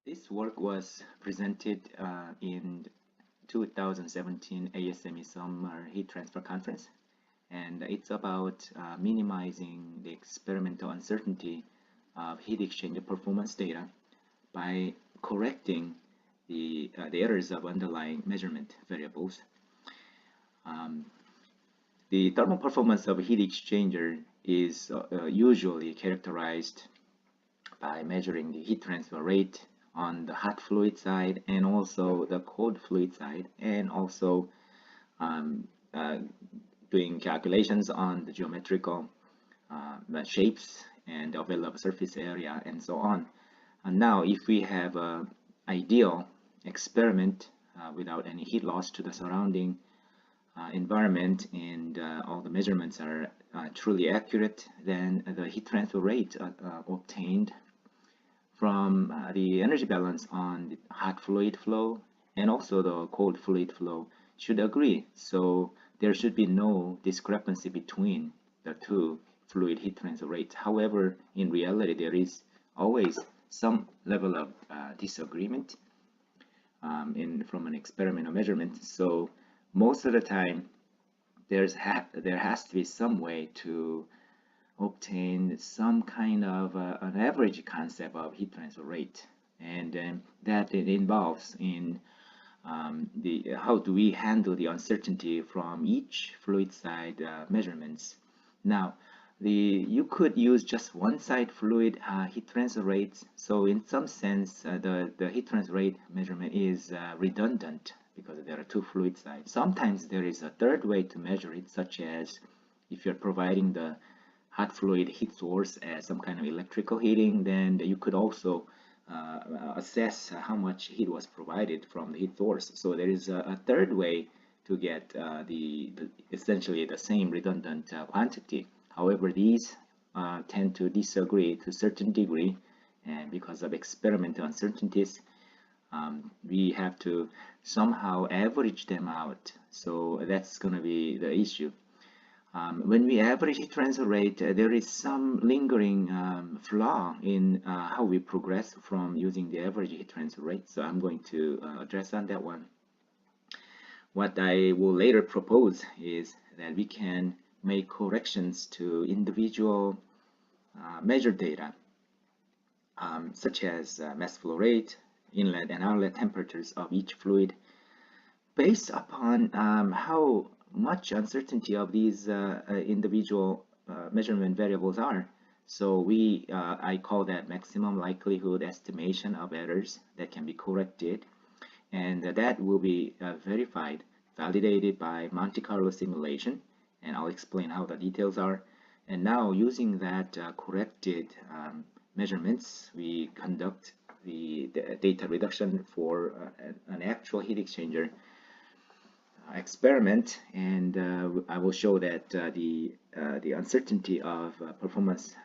This work was presented in 2017 ASME Summer Heat Transfer Conference, and it's about minimizing the experimental uncertainty of heat exchanger performance data by correcting the errors of underlying measurement variables. Um, the thermal performance of a heat exchanger is usually characterized by measuring the heat transfer rate on the hot fluid side and also the cold fluid side, and also um, uh, doing calculations on the geometrical shapes and available surface area and so on. And now if we have an ideal experiment without any heat loss to the surrounding environment, and all the measurements are truly accurate, then the heat transfer rate obtained from the energy balance on the hot fluid flow and also the cold fluid flow should agree. So there should be no discrepancy between the two fluid heat transfer rates. However, in reality, there is always some level of disagreement from an experimental measurement. So most of the time, there has to be some way to obtain some kind of an average concept of heat transfer rate, and that it involves in the how do we handle the uncertainty from each fluid side measurements. Now, you could use just one side fluid heat transfer rates. So in some sense, the heat transfer rate measurement is redundant because there are two fluid sides. Sometimes there is a third way to measure it, such as if you're providing the hot fluid heat source as some kind of electrical heating, then you could also assess how much heat was provided from the heat source. So there is a third way to get essentially the same redundant quantity. However, these tend to disagree to a certain degree, and because of experimental uncertainties, we have to somehow average them out. So that's going to be the issue. When we average heat transfer rate, there is some lingering flaw in how we progress from using the average heat transfer rate. So I'm going to address on that one. What I will later propose is that we can make corrections to individual measured data, such as mass flow rate, inlet and outlet temperatures of each fluid, based upon how much uncertainty of these individual measurement variables are. So I call that maximum likelihood estimation of errors that can be corrected, and that will be verified, validated by Monte Carlo simulation, and I'll explain how the details are. And now using that corrected measurements, we conduct the data reduction for an actual heat exchanger experiment, and I will show that the uncertainty of performance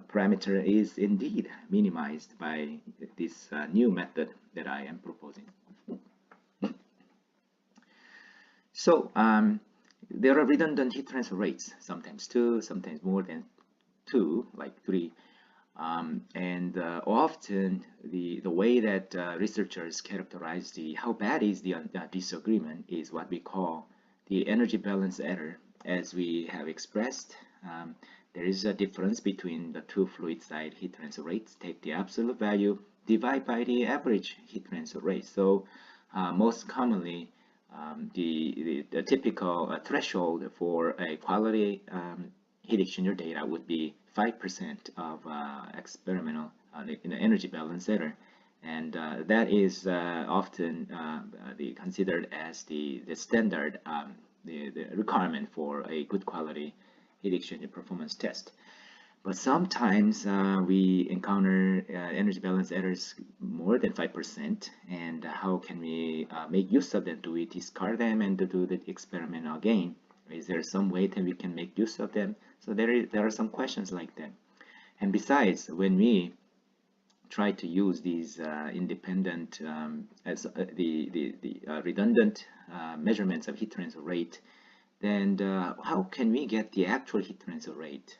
parameter is indeed minimized by this new method that I am proposing. So there are redundant heat transfer rates, sometimes two, sometimes more than two, like three. And often the way that researchers characterize how bad is the disagreement is what we call the energy balance error. As we have expressed, there is a difference between the two fluid side heat transfer rates. Take the absolute value, divide by the average heat transfer rate. So most commonly, the typical threshold for a quality heat exchanger data would be 5% of experimental energy balance error, and that is often considered as the standard, the requirement for a good quality heat exchanger performance test. But sometimes we encounter energy balance errors more than 5%, and how can we make use of them? Do we discard them and do the experiment again? Is there some way that we can make use of them? So there are some questions like that. And besides, when we try to use these independent as the redundant measurements of heat transfer rate, then how can we get the actual heat transfer rate?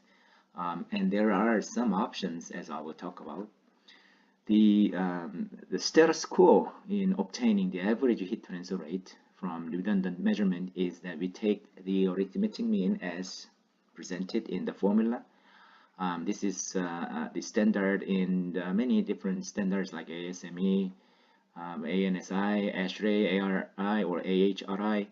And there are some options, as I will talk about. the status quo in obtaining the average heat transfer rate from redundant measurement is that we take the arithmetic mean as presented in the formula. This is the standard in many different standards like ASME, ANSI, ASHRAE, ARI, or AHRI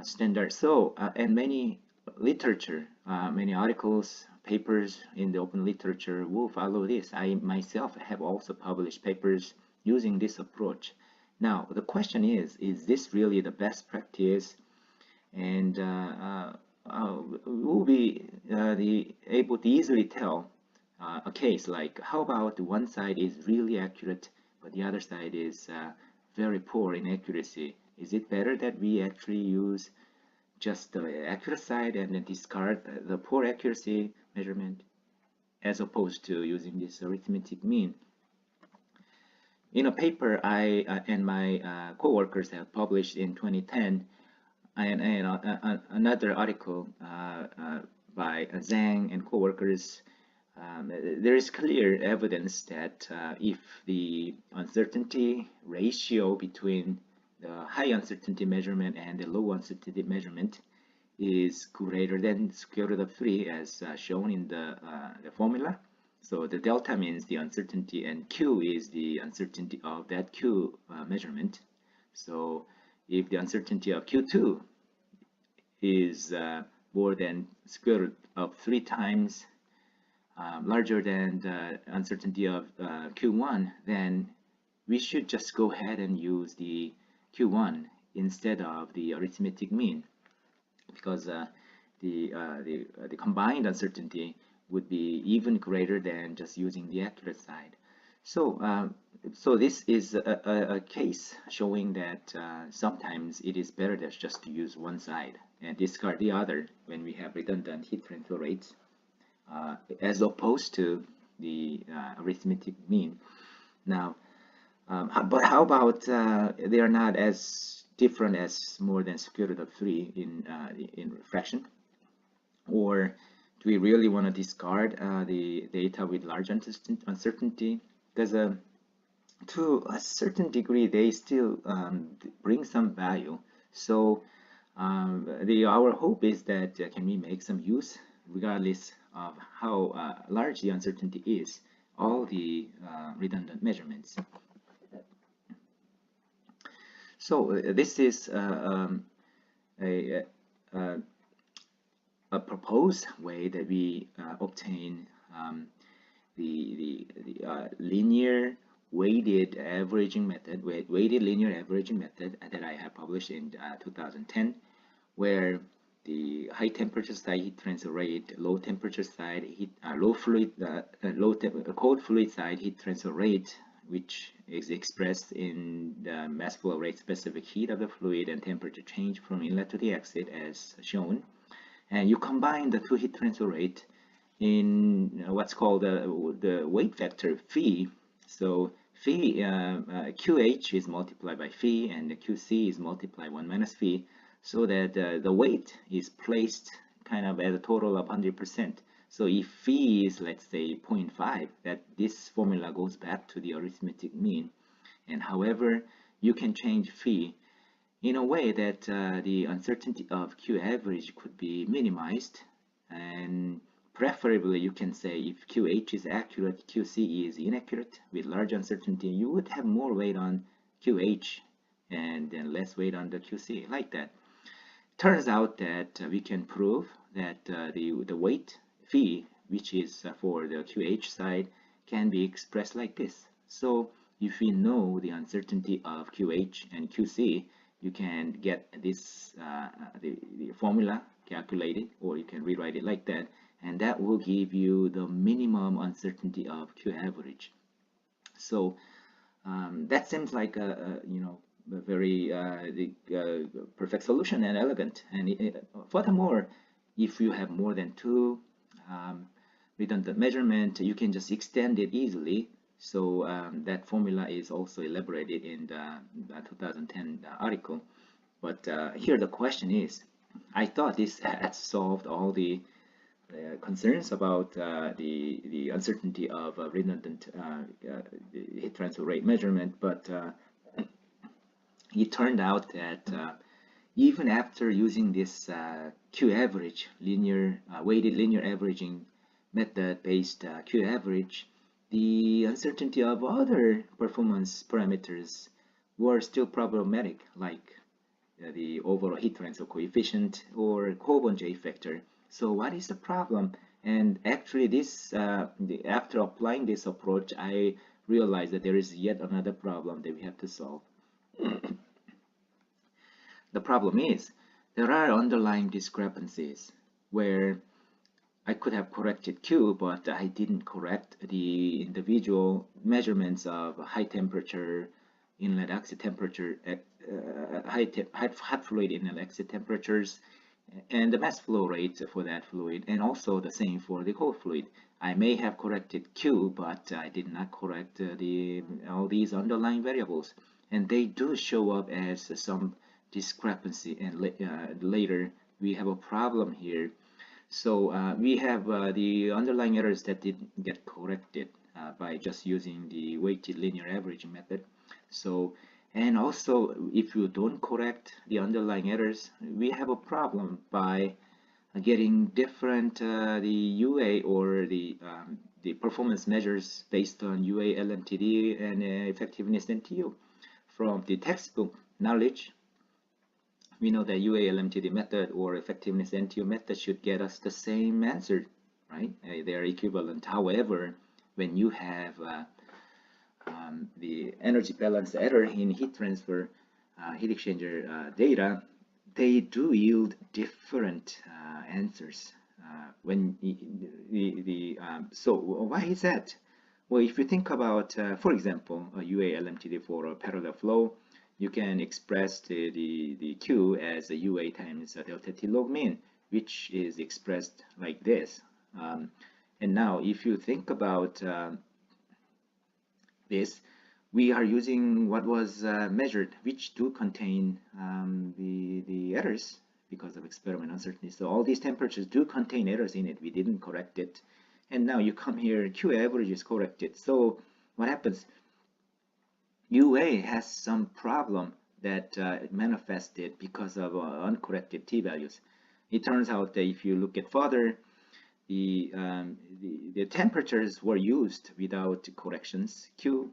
standard. So, and many literature, many articles, papers in the open literature will follow this. I myself have also published papers using this approach. Now, the question is this really the best practice? And we'll be able to easily tell a case like, how about one side is really accurate, but the other side is very poor in accuracy? Is it better that we actually use just the accurate side and then discard the poor accuracy measurement, as opposed to using this arithmetic mean? In a paper I and my co-workers have published in 2010, and another article by Zhang and co-workers, there is clear evidence that if the uncertainty ratio between the high uncertainty measurement and the low uncertainty measurement is greater than square root of 3 as shown in the formula. So the delta means the uncertainty, and Q is the uncertainty of that Q measurement. So if the uncertainty of Q2 is more than square root of 3 times larger than the uncertainty of Q1, then we should just go ahead and use the Q1 instead of the arithmetic mean, because the combined uncertainty would be even greater than just using the accurate side. So so this is a case showing that sometimes it is better just to use one side and discard the other when we have redundant heat transfer rates, as opposed to the arithmetic mean. Now, but how about they are not as different as more than square root of 3 in fraction? Or do we really want to discard the data with large uncertainty? Because to a certain degree, they still bring some value. So our hope is that can we make some use, regardless of how large the uncertainty is, all the redundant measurements. So this is a proposed way that we obtain the linear weighted averaging method, weighted linear averaging method that I have published in 2010, where the high temperature side heat transfer rate, low temperature side heat, cold fluid side heat transfer rate, which is expressed in the mass flow rate, specific heat of the fluid, and temperature change from inlet to the exit as shown. And you combine the two heat transfer rate in what's called the weight vector phi. So phi, QH is multiplied by phi, and the QC is multiplied 1 minus phi, so that the weight is placed kind of at a total of 100%. So if phi is, let's say, 0.5, that this formula goes back to the arithmetic mean. And however, you can change phi in a way that the uncertainty of Q average could be minimized, and preferably you can say if QH is accurate, QC is inaccurate. With large uncertainty, you would have more weight on QH and then less weight on the QC, like that. Turns out that we can prove that the weight phi, which is for the QH side, can be expressed like this. So if we know the uncertainty of QH and QC, you can get this the formula calculated, or you can rewrite it like that, and that will give you the minimum uncertainty of Q average. So that seems like a very perfect solution and elegant. And furthermore, if you have more than 2 redundant measurement, you can just extend it easily. So that formula is also elaborated in the 2010 article. But here the question is, I thought this had solved all the concerns about the uncertainty of redundant heat transfer rate measurement, but it turned out that even after using this Q average linear weighted linear averaging method based Q average, the uncertainty of other performance parameters were still problematic, like the overall heat transfer coefficient or Coburn J factor. So what is the problem? And actually this after applying this approach, I realized that there is yet another problem that we have to solve. The problem is there are underlying discrepancies where I could have corrected Q, but I didn't correct the individual measurements of high temperature inlet exit temperature, hot fluid inlet exit temperatures, and the mass flow rate for that fluid, and also the same for the cold fluid. I may have corrected Q, but I did not correct all these underlying variables, and they do show up as some discrepancy, and later we have a problem here. So we have the underlying errors that didn't get corrected by just using the weighted linear averaging method. So, and also if you don't correct the underlying errors, we have a problem by getting different the UA or the performance measures based on UA LMTD and effectiveness NTU. From the textbook knowledge, we know that UA LMTD method or effectiveness NTU method should get us the same answer, right? They are equivalent. However, when you have the energy balance error in heat transfer heat exchanger data, they do yield different answers. So why is that? Well, if you think about, for example, a UA LMTD for a parallel flow, you can express the Q as a UA times a delta T log mean, which is expressed like this. And now, if you think about this, we are using what was measured, which do contain the errors because of experiment uncertainty. So all these temperatures do contain errors in it. We didn't correct it. And now you come here, Q average is corrected. So what happens? UA has some problem that manifested because of uncorrected T values. It turns out that if you look at further, the temperatures were used without corrections. Q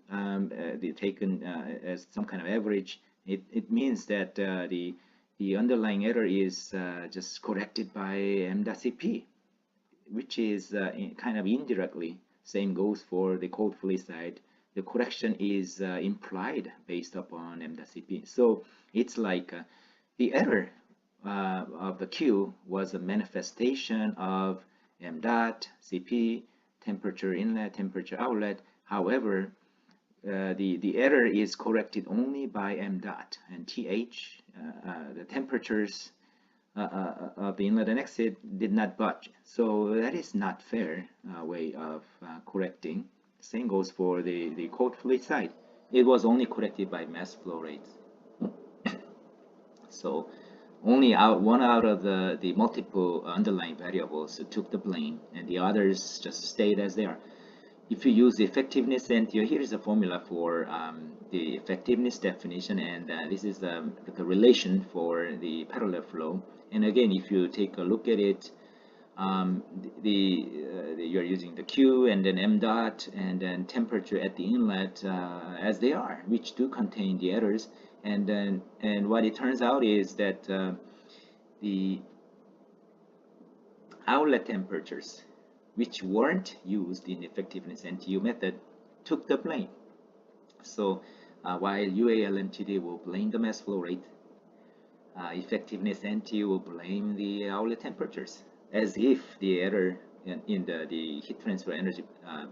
taken as some kind of average. It means that the underlying error is just corrected by m.cp, which is kind of indirectly. Same goes for the cold fluid side. The correction is implied based upon m.cp. So it's like the error of the Q was a manifestation of m.cp, temperature inlet, temperature outlet. However, the error is corrected only by m dot, and th, the temperatures of the inlet and exit did not budge. So that is not fair way of correcting. Same goes for the cold fluid side. It was only corrected by mass flow rates. So only one out of the multiple underlying variables took the blame, and the others just stayed as they are. If you use the effectiveness NTU, here is a formula for the effectiveness definition, and this is the relation for the parallel flow. And again, if you take a look at it, you're using the Q and then m dot and then temperature at the inlet as they are, which do contain the errors. And what it turns out is that the outlet temperatures, which weren't used in effectiveness NTU method, took the blame. So while UA LMTD will blame the mass flow rate, effectiveness NTU will blame the outlet temperatures, as if the error in the heat transfer energy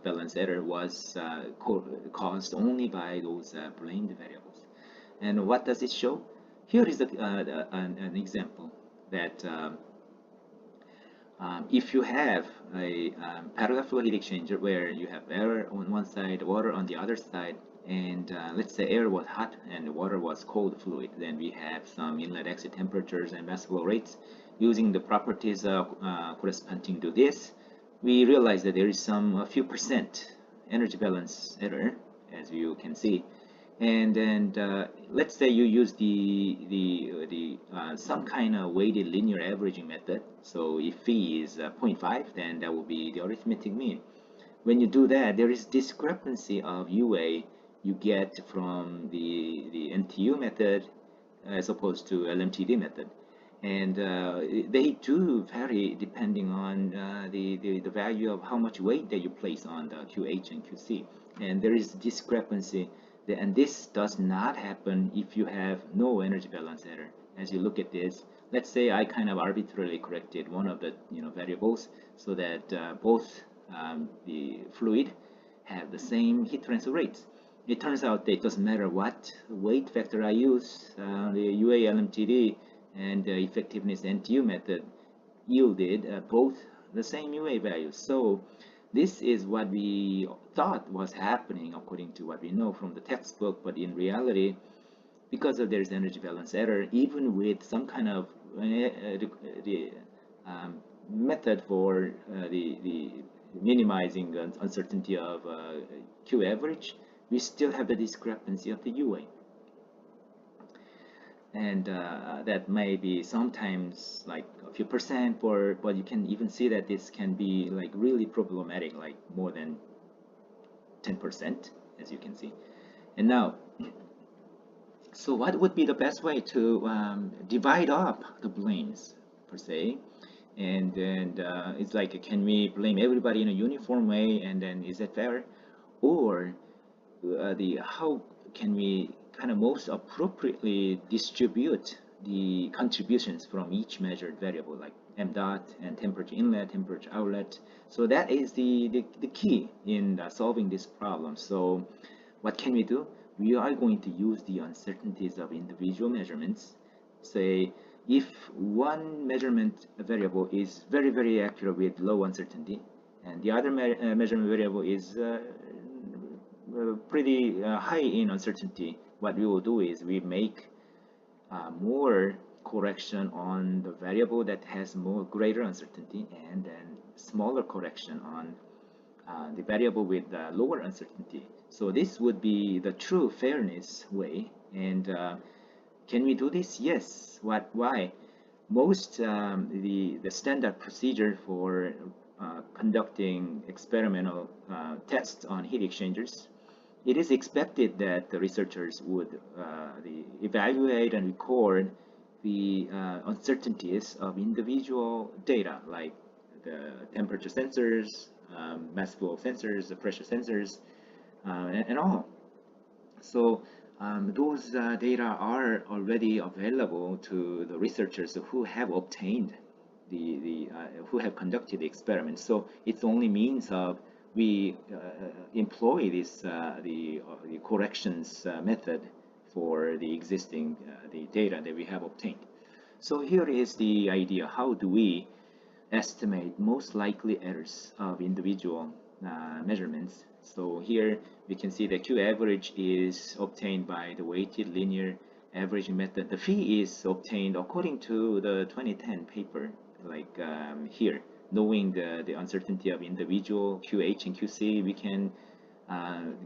balance error was caused only by those blamed variables. And what does it show? Here is an example that if you have a parallel flow heat exchanger where you have air on one side, water on the other side, and let's say air was hot and water was cold fluid, then we have some inlet exit temperatures and mass flow rates, using the properties corresponding to this, we realize that there is some a few percent energy balance error, as you can see. And then let's say you use the some kind of weighted linear averaging method. So if phi is 0.5, then that will be the arithmetic mean. When you do that, there is discrepancy of UA you get from the NTU method as opposed to LMTD method. And they do vary depending on the value of how much weight that you place on the QH and QC. And there is discrepancy, and this does not happen if you have no energy balance error. As you look at this, let's say I kind of arbitrarily corrected one of the variables so that both the fluid have the same heat transfer rates. It turns out that it doesn't matter what weight factor I use, the UA LMTD and the effectiveness NTU method yielded both the same UA values. So this is what we thought was happening according to what we know from the textbook, but in reality, because of there's energy balance error, even with some kind of method for the minimizing uncertainty of Q average, we still have the discrepancy of the UA. And that may be sometimes like a few percent, but you can even see that this can be like really problematic, like more than 10%, as you can see. And now, so what would be the best way to divide up the blames, per se? And then it's like, can we blame everybody in a uniform way, and then is that fair? Or how can we kind of most appropriately distribute the contributions from each measured variable, like m dot and temperature inlet, temperature outlet? So that is the key in solving this problem. So what can we do? We are going to use the uncertainties of individual measurements. Say if one measurement variable is very, very accurate with low uncertainty, and the other measurement variable is pretty high in uncertainty, what we will do is we make more correction on the variable that has more greater uncertainty, and then smaller correction on the variable with lower uncertainty. So this would be the true fairness way. And can we do this? Yes. Why? Most the standard procedure for conducting experimental tests on heat exchangers, it is expected that the researchers would evaluate and record the uncertainties of individual data, like the temperature sensors, mass flow sensors, the pressure sensors, and all. So those data are already available to the researchers who have obtained who have conducted the experiment. So it's only means of we employ this the corrections method for the existing the data that we have obtained. So here is the idea: how do we estimate most likely errors of individual measurements? So here we can see the Q average is obtained by the weighted linear averaging method. The phi is obtained according to the 2010 paper, like here. Knowing the uncertainty of individual QH and QC, we can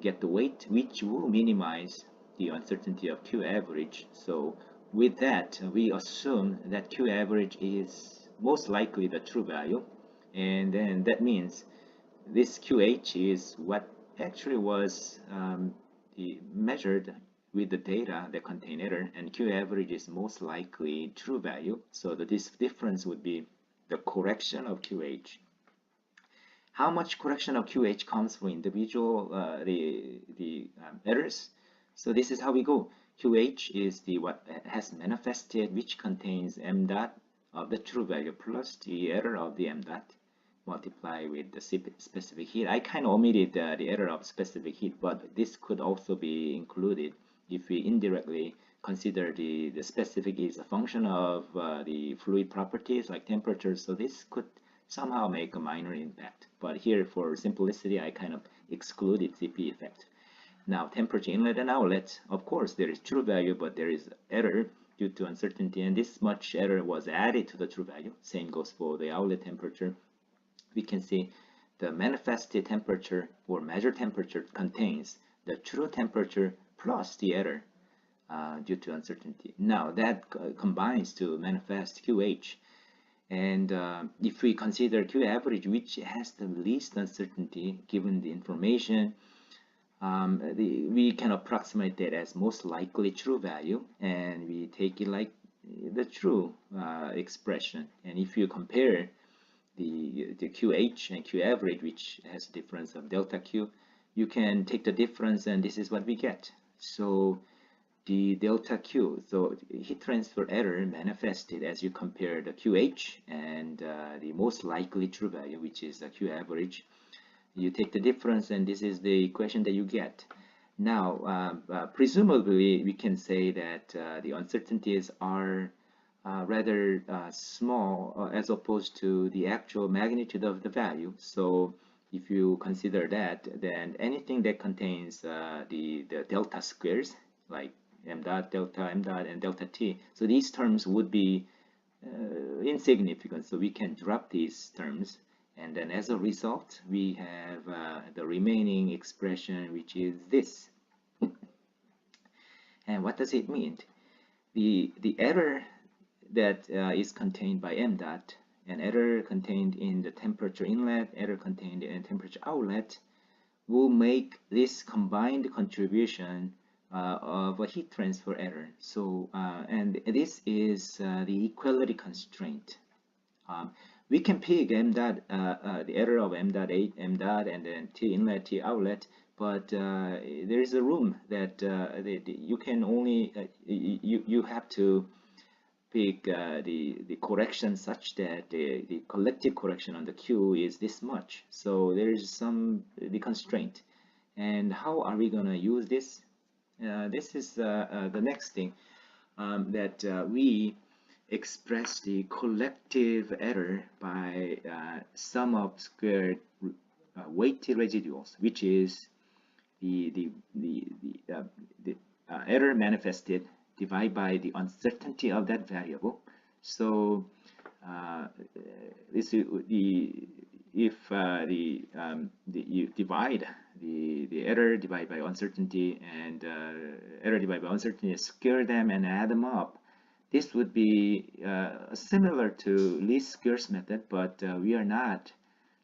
get the weight, which will minimize the uncertainty of Q average. So with that, we assume that Q average is most likely the true value, and then that means this QH is what actually was measured with the data that contain error, and Q average is most likely true value. So this difference would be the correction of QH. How much correction of QH comes for individual errors? So this is how we go. QH is what has manifested, which contains m dot of the true value plus the error of the m dot multiplied with the specific heat. I kind of omitted the error of specific heat, but this could also be included if we indirectly consider the specific is a function of the fluid properties like temperature. So this could somehow make a minor impact, but here for simplicity I kind of excluded CP effect. Now temperature inlet and outlet, of course there is true value, but there is error due to uncertainty, and this much error was added to the true value. Same goes for the outlet temperature. We can see the manifested temperature or measured temperature contains the true temperature plus the error due to uncertainty. Now that combines to manifest QH. And if we consider Q average, which has the least uncertainty given the information, we can approximate that as most likely true value, and we take it like the true expression. And if you compare the QH and Q average, which has a difference of delta Q, you can take the difference, and this is what we get. So the delta Q, so heat transfer error manifested as you compare the QH and the most likely true value, which is the Q average. You take the difference, and this is the equation that you get. Now, presumably, we can say that the uncertainties are rather small as opposed to the actual magnitude of the value. So if you consider that, then anything that contains the delta squares, like m dot, delta m dot, and delta t, so these terms would be insignificant. So we can drop these terms, and then as a result, we have the remaining expression, which is this. And what does it mean? The error that is contained by m dot, an error contained in the temperature inlet, error contained in temperature outlet, will make this combined contribution of a heat transfer error. So, and this is the equality constraint. We can pick m dot, the error of m dot 8, m dot, and then t inlet, t outlet, but there is a room that you can only you have to pick the correction such that the collective correction on the Q is this much. So there is the constraint. And how are we going to use this? This is the next thing, that we express the collective error by sum of squared weighted residuals, which is the error manifested divided by the uncertainty of that variable. So this is if you divide the error divided by uncertainty and error divided by uncertainty, square them and add them up, this would be similar to least squares method, but we are not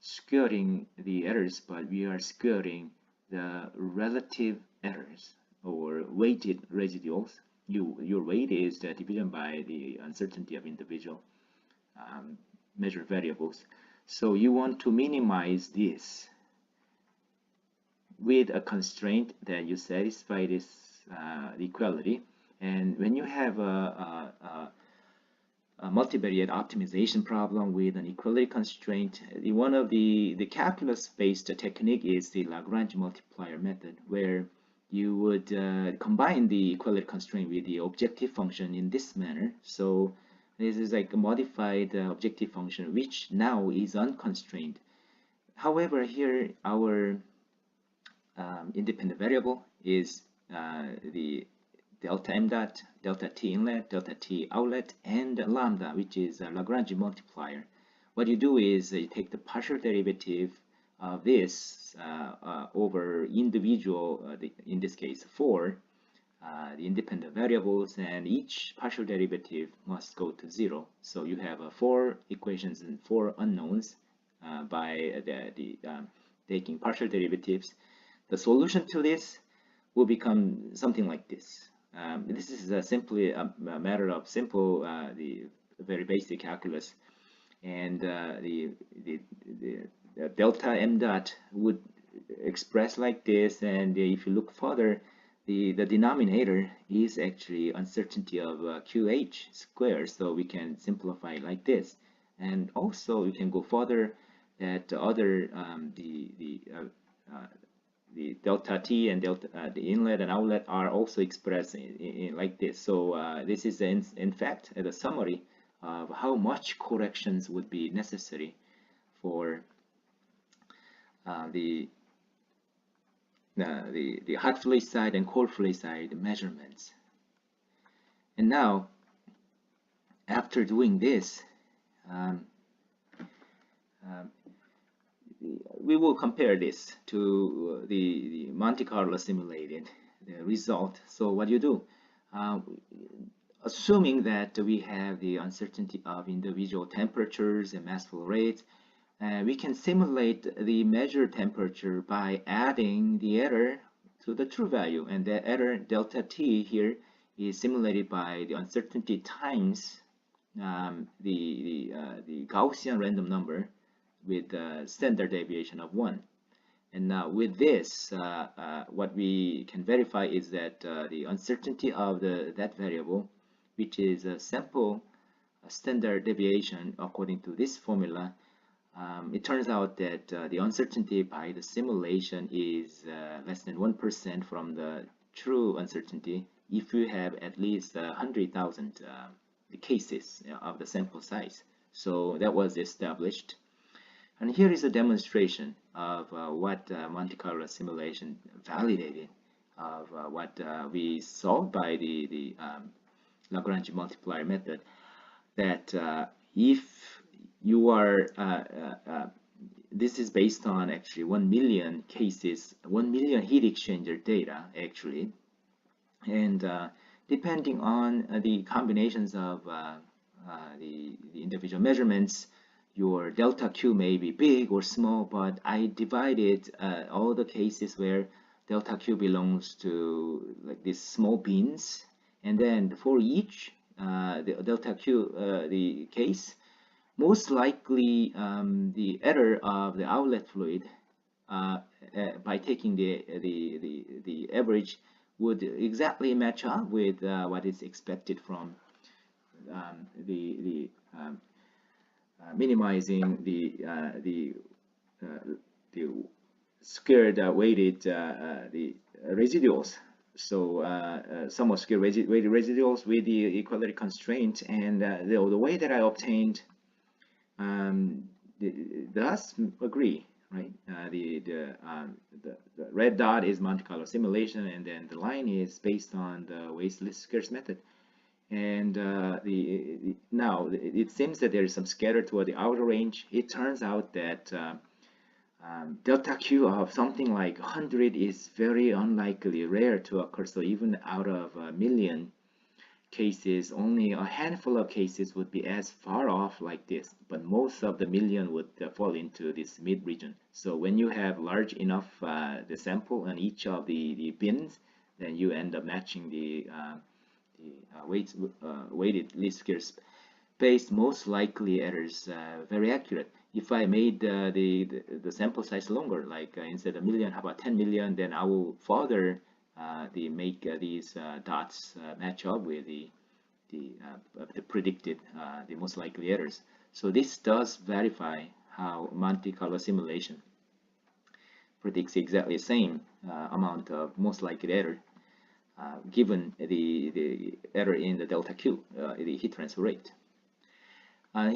squaring the errors, but we are squaring the relative errors or weighted residuals. Your weight is the division by the uncertainty of individual measured variables. So you want to minimize this with a constraint that you satisfy this equality. And when you have a multivariate optimization problem with an equality constraint, one of the calculus-based technique is the Lagrange multiplier method, where you would combine the equality constraint with the objective function in this manner. So this is like a modified objective function, which now is unconstrained. However, here our independent variable is the delta m dot, delta t inlet, delta t outlet, and lambda, which is a Lagrange multiplier. What you do is you take the partial derivative of this over individual, in this case 4, the independent variables, and each partial derivative must go to 0. So you have 4 equations and 4 unknowns by taking partial derivatives. The solution to this will become something like this. This is simply a matter of simple, the very basic calculus, and the delta m dot would express like this, and if you look further, the denominator is actually uncertainty of QH squared, so we can simplify like this. And also we can go further that other the delta t and delta the inlet and outlet are also expressed in like this. So this is in fact the summary of how much corrections would be necessary for the hot fluid side and cold fluid side measurements. And now after doing this, um, um, we will compare this to the Monte Carlo simulated result. So what you do, uh, assuming that we have the uncertainty of individual temperatures and mass flow rates, we can simulate the measured temperature by adding the error to the true value, and the error delta t here is simulated by the uncertainty times the Gaussian random number with the standard deviation of 1. And now with this, what we can verify is that the uncertainty of that variable, which is a sample standard deviation according to this formula, it turns out that the uncertainty by the simulation is less than 1% from the true uncertainty if you have at least 100,000 cases of the sample size. So that was established. And here is a demonstration of what Monte Carlo simulation validated of what we solved by the Lagrange multiplier method, that if you are this is based on actually 1 million cases, 1 million heat exchanger data actually, and depending on the combinations of the individual measurements, your delta Q may be big or small, but I divided all the cases where delta Q belongs to like these small bins, and then for each the delta Q the case, most likely the error of the outlet fluid by taking the average would exactly match up with what is expected from the minimizing the squared weighted the residuals. So somewhat squared weighted residuals with the equality constraint, and the way that I obtained does agree, right? The red dot is Monte Carlo simulation, and then the line is based on the Weiss least squares method. And now it seems that there is some scatter toward the outer range. It turns out that delta Q of something like 100 is very unlikely, rare to occur. So even out of a million cases, only a handful of cases would be as far off like this, but most of the million would fall into this mid region. So when you have large enough the sample on each of the bins, then you end up matching the weighted least squares based most likely errors very accurate. If I made the sample size longer, like instead of million, how about 10 million, then I will further make these dots match up with the predicted the most likely errors. So this does verify how Monte Carlo simulation predicts exactly the same amount of most likely error given the error in the delta Q, the heat transfer rate.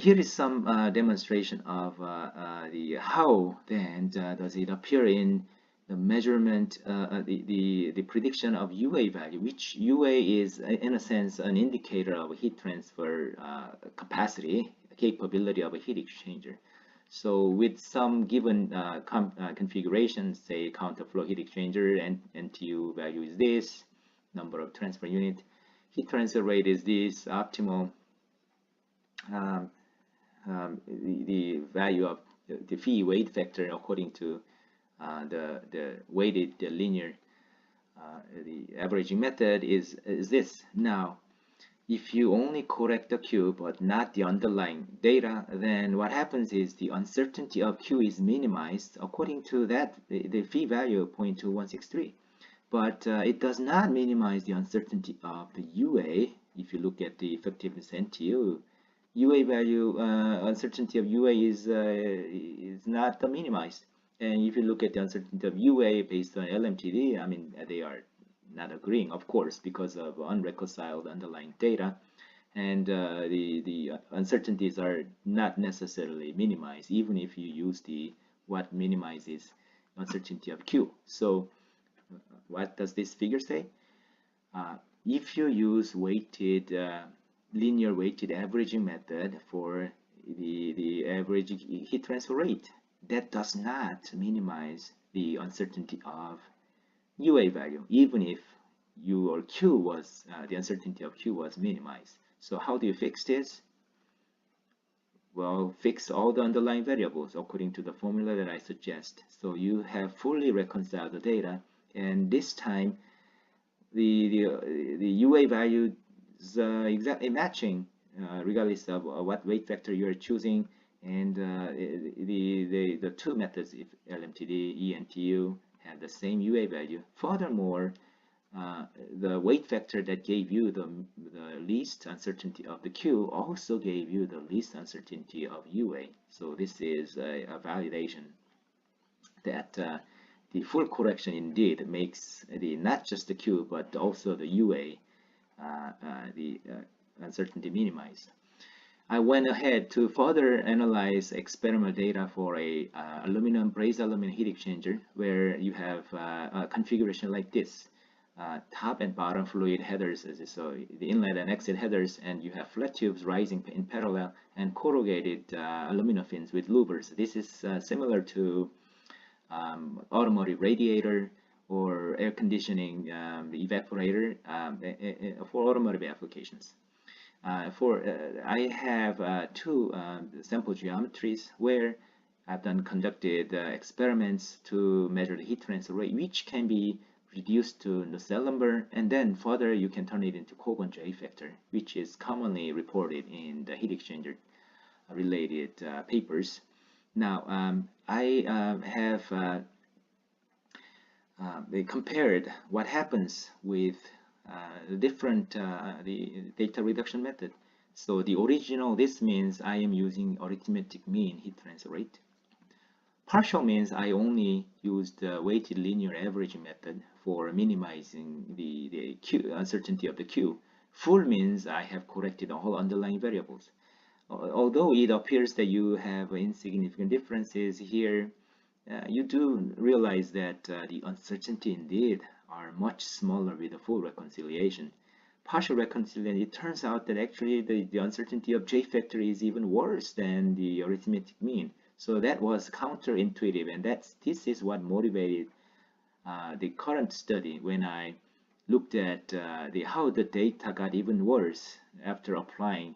Here is some demonstration of the how then does it appear in the measurement, the prediction of UA value, which UA is in a sense an indicator of heat transfer capacity, capability of a heat exchanger. So with some given configuration, say counterflow heat exchanger, and NTU value is this, number of transfer unit, heat transfer rate is this, optimal the value of the phi weight factor according to the weighted linear the averaging method is this. Now if you only correct the Q but not the underlying data, then what happens is the uncertainty of Q is minimized according to that the phi value of 0.2163, but it does not minimize the uncertainty of the UA. If you look at the effectiveness NTU, UA value, uncertainty of UA is not minimized. And if you look at the uncertainty of UA based on LMTD, I mean, they are not agreeing, of course, because of unreconciled underlying data. And the uncertainties are not necessarily minimized, even if you use what minimizes uncertainty of Q. So what does this figure say? If you use weighted linear weighted averaging method for the average heat transfer rate. That does not minimize the uncertainty of UA value, even if U or Q was the uncertainty of Q was minimized. So how do you fix this? Well, fix all the underlying variables according to the formula that I suggest. So you have fully reconciled the data, and this time the UA value is exactly matching regardless of what weight factor you are choosing, and the two methods, if LMTD, ENTU, have the same UA value. Furthermore, the weight factor that gave you the least uncertainty of the Q also gave you the least uncertainty of UA. So this is a validation that the full correction indeed makes the not just the Q but also the UA the uncertainty minimized. I went ahead to further analyze experimental data for a brazed aluminum heat exchanger where you have a configuration like this. Top and bottom fluid headers, so the inlet and exit headers, and you have flat tubes rising in parallel and corrugated aluminum fins with louvers. This is similar to automotive radiator or air conditioning evaporator for automotive applications. I have two sample geometries where I've conducted experiments to measure the heat transfer rate, which can be reduced to Nusselt number, and then further you can turn it into Kogan J factor, which is commonly reported in the heat exchanger related papers. Now, I have compared what happens with the different the data reduction method. So the original, this means I am using arithmetic mean heat transfer rate. Partial means I only used the weighted linear averaging method for minimizing the Q, uncertainty of the Q. Full means I have corrected all underlying variables. Although it appears that you have insignificant differences here, you do realize that the uncertainty indeed are much smaller with a full reconciliation. Partial reconciliation, it turns out that actually the uncertainty of J factor is even worse than the arithmetic mean. So that was counterintuitive, and this is what motivated the current study when I looked at how the data got even worse after applying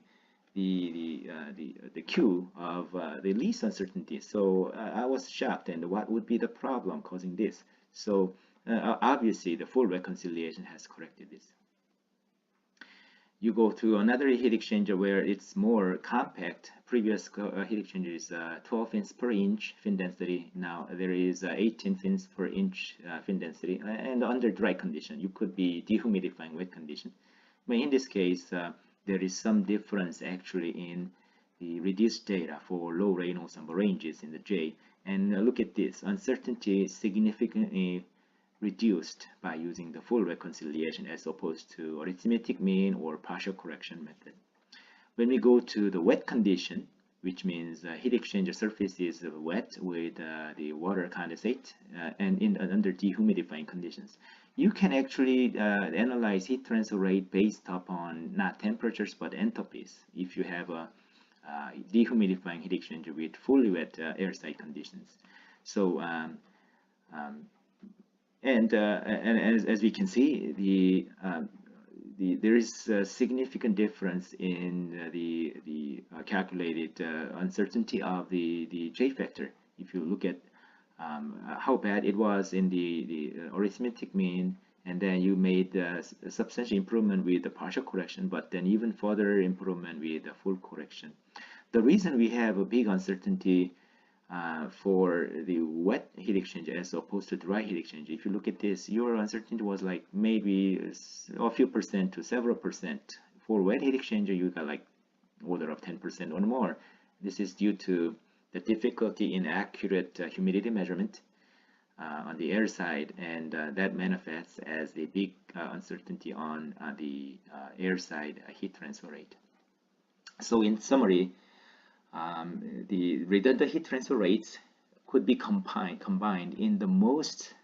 the Q of the least uncertainty. So I was shocked, and what would be the problem causing this? So obviously the full reconciliation has corrected this. You go to another heat exchanger where it's more compact. Previous heat exchanger is 12 fins per inch fin density. Now there is 18 fins per inch fin density, and under dry condition. You could be dehumidifying wet condition. But in this case, there is some difference actually in the reduced data for low Reynolds number ranges in the J. And look at this, uncertainty significantly reduced by using the full reconciliation as opposed to arithmetic mean or partial correction method. When we go to the wet condition, which means heat exchanger surface is wet with the water condensate and under dehumidifying conditions, you can actually analyze heat transfer rate based upon not temperatures but enthalpies if you have a dehumidifying heat exchanger with fully wet airside conditions. So and as we can see, there is a significant difference in the calculated uncertainty of the J factor. If you look at how bad it was in the arithmetic mean, and then you made a substantial improvement with the partial correction, but then even further improvement with the full correction. The reason we have a big uncertainty for the wet heat exchanger as opposed to dry heat exchanger, if you look at this, your uncertainty was like maybe a few percent to several percent. For wet heat exchanger, you got like order of 10% or more. This is due to the difficulty in accurate humidity measurement on the air side, and that manifests as the big uncertainty on the air side heat transfer rate. So in summary, the redundant heat transfer rates could be combined in the most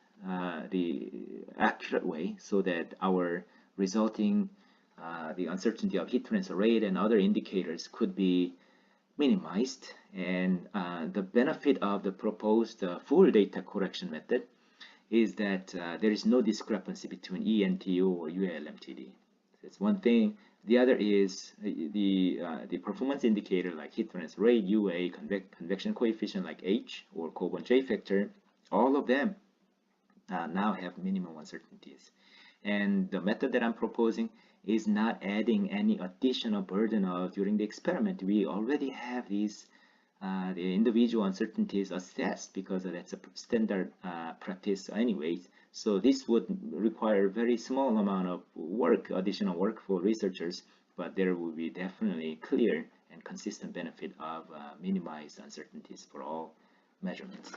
the accurate way so that our resulting the uncertainty of heat transfer rate and other indicators could be minimized. And the benefit of the proposed full data correction method is that there is no discrepancy between ENTO or UALMTD. That's one thing. The other is the performance indicator like heat transfer rate, UA, convection coefficient like H or Coburn J factor. All of them now have minimum uncertainties. And the method that I'm proposing is not adding any additional burden of during the experiment. We already have these the individual uncertainties assessed because that's a standard practice anyways. So this would require a very small amount of work, additional work for researchers, but there will be definitely clear and consistent benefit of minimized uncertainties for all measurements.